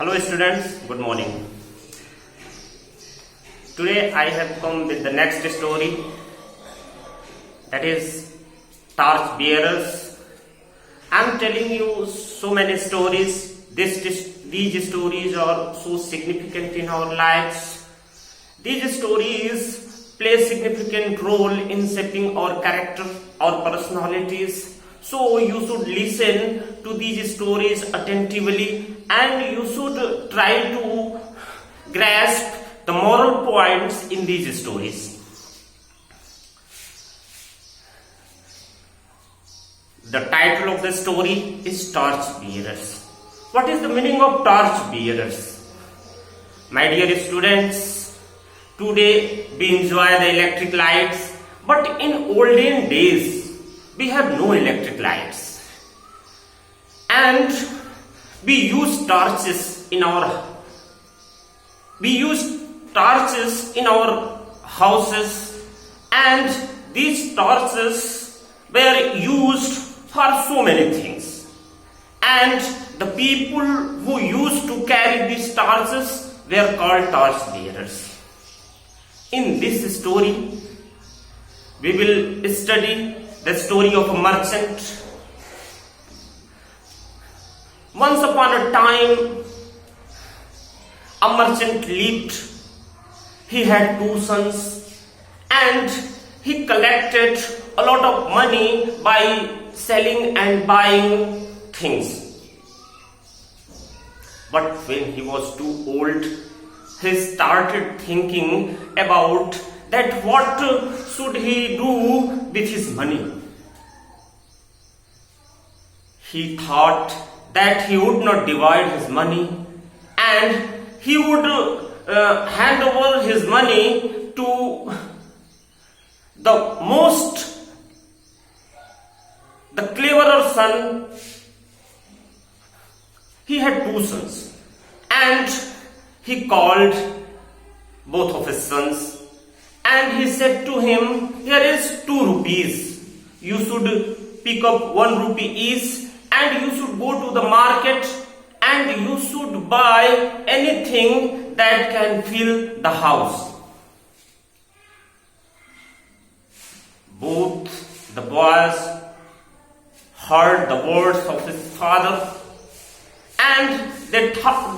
Hello students, good morning. Today I have come with the next story, that is torch bearers. I am telling you so many stories. These stories are so significant in our lives. These stories play a significant role in shaping our character, our personalities. So you should listen to these stories attentively and you should try to grasp the moral points in these stories. The title of the story is Torch Bearers. What is the meaning of torch bearers? My dear students, today we enjoy the electric lights, but in olden days we have no electric lights, and we use torches in our houses, and these torches were used for so many things, and the people who used to carry these torches were called torch bearers. In this story we will study the story of a merchant. Once upon a time, a merchant lived. He had two sons and he collected a lot of money by selling and buying things. But when he was too old, he started thinking about that what should he do with his money. He thought that he would not divide his money and he would hand over his money to the cleverer son. He had two sons and he called both of his sons and he said to him, "Here is 2 rupees. You should pick up 1 rupee each and you should go to the market and you should buy anything that can fill the house." Both the boys heard the words of his father and they thought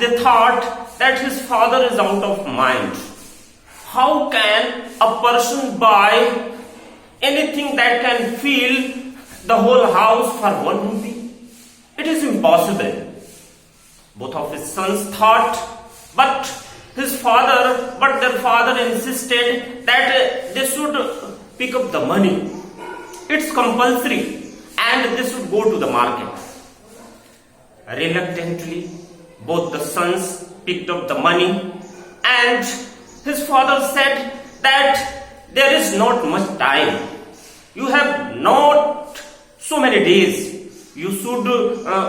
that his father is out of mind. How can a person buy anything that can fill the whole house for 1 rupee? It is impossible. Both of his sons thought, but their father insisted that they should pick up the money. It's compulsory and they should go to the market. Reluctantly, both the sons picked up the money and his father said that there is not much time. You have not so many days. You should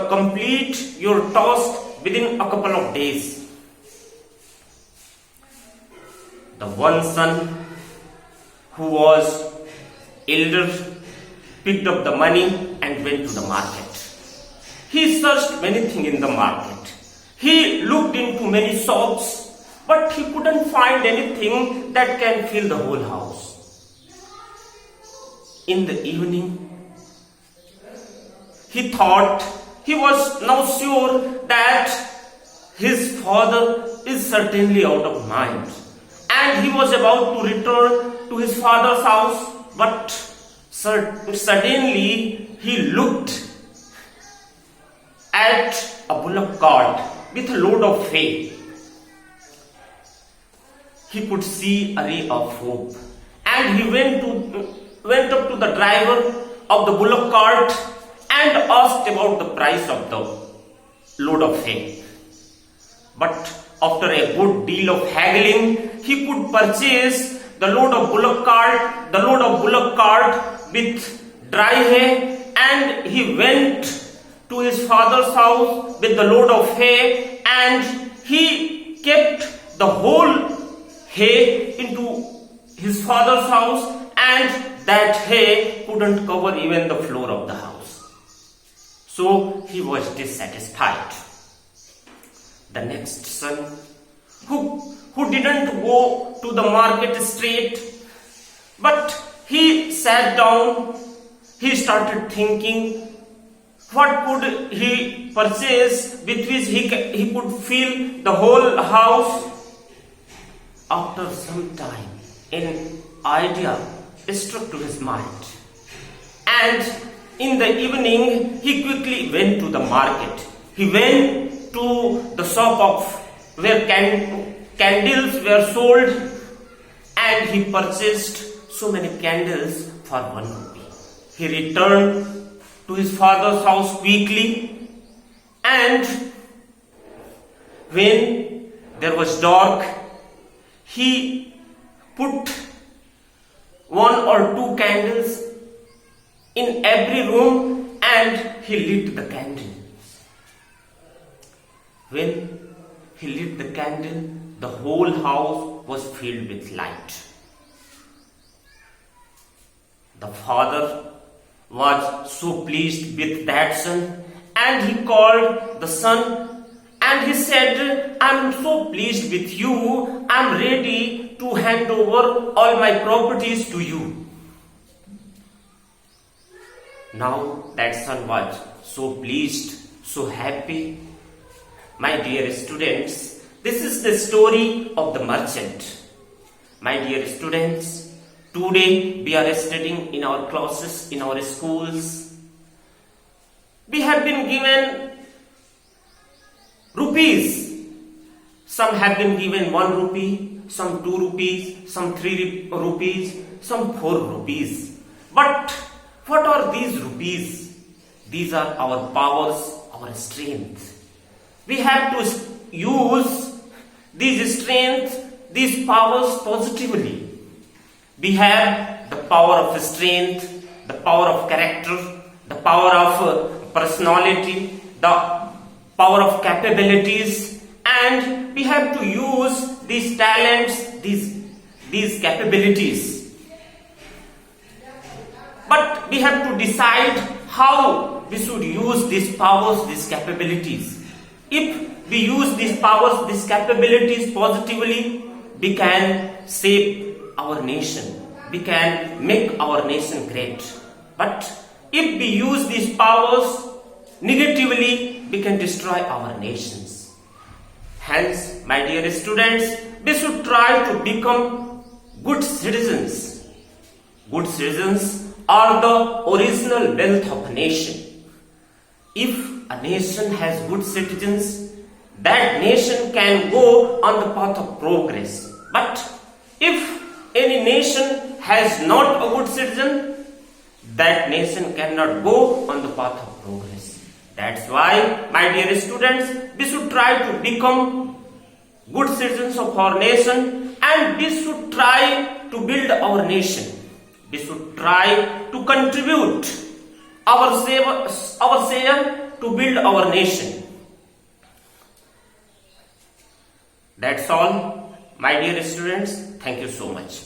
complete your task within a couple of days. The one son who was elder picked up the money and went to the market. He searched many things in the market. He looked into many shops, but he couldn't find anything that can fill the whole house. In the evening, he thought, he was now sure that his father is certainly out of mind. And he was about to return to his father's house, but suddenly he looked at a bullock cart with a load of hay. He could see a ray of hope, and he went up to the driver of the bullock cart and asked about the price of the load of hay. But after a good deal of haggling, he could purchase the load of bullock cart with dry hay, and he went to his father's house with the load of hay, and he kept the whole hay into his father's house, and that hay couldn't cover even the floor of the house. So he was dissatisfied. the next son, who didn't go to the market straight, but he sat down, he started thinking what could he purchase with which he could fill the whole house. After some time, an idea struck to his mind, and in the evening he quickly went to the market. He went to the shop of where candles were sold, and he purchased so many candles for 1 rupee. He returned to his father's house quickly, and when there was dark, he put 1 or 2 candles in every room and he lit the candle. When he lit the candle, the whole house was filled with light. The father was so pleased with that son, and he called the son and he said, "I'm so pleased with you, I'm ready to hand over all my properties to you." Now that son was so pleased, so happy. My dear students, this is the story of the merchant. My dear students, today we are studying in our classes, in our schools. We have been given rupees. Some have been given 1 rupee, some 2 rupees, some 3 rupees, some 4 rupees. But what are these rupees? These are our powers, our strength. We have to use these strengths, these powers positively. We have the power of strength, the power of character, the power of personality, the power of capabilities, and we have to use these talents, these capabilities. But we have to decide how we should use these powers, these capabilities. If we use these powers, these capabilities positively, we can save our nation. We can make our nation great. But if we use these powers negatively, we can destroy our nations. Hence, my dear students, we should try to become good citizens. Good citizens are the original wealth of a nation. If a nation has good citizens, that nation can go on the path of progress. But if any nation has not a good citizen, that nation cannot go on the path of progress. That's why, my dear students, we should try to become good citizens of our nation, and we should try to build our nation. We should try to contribute our share to build our nation. That's all, my dear students. Thank you so much.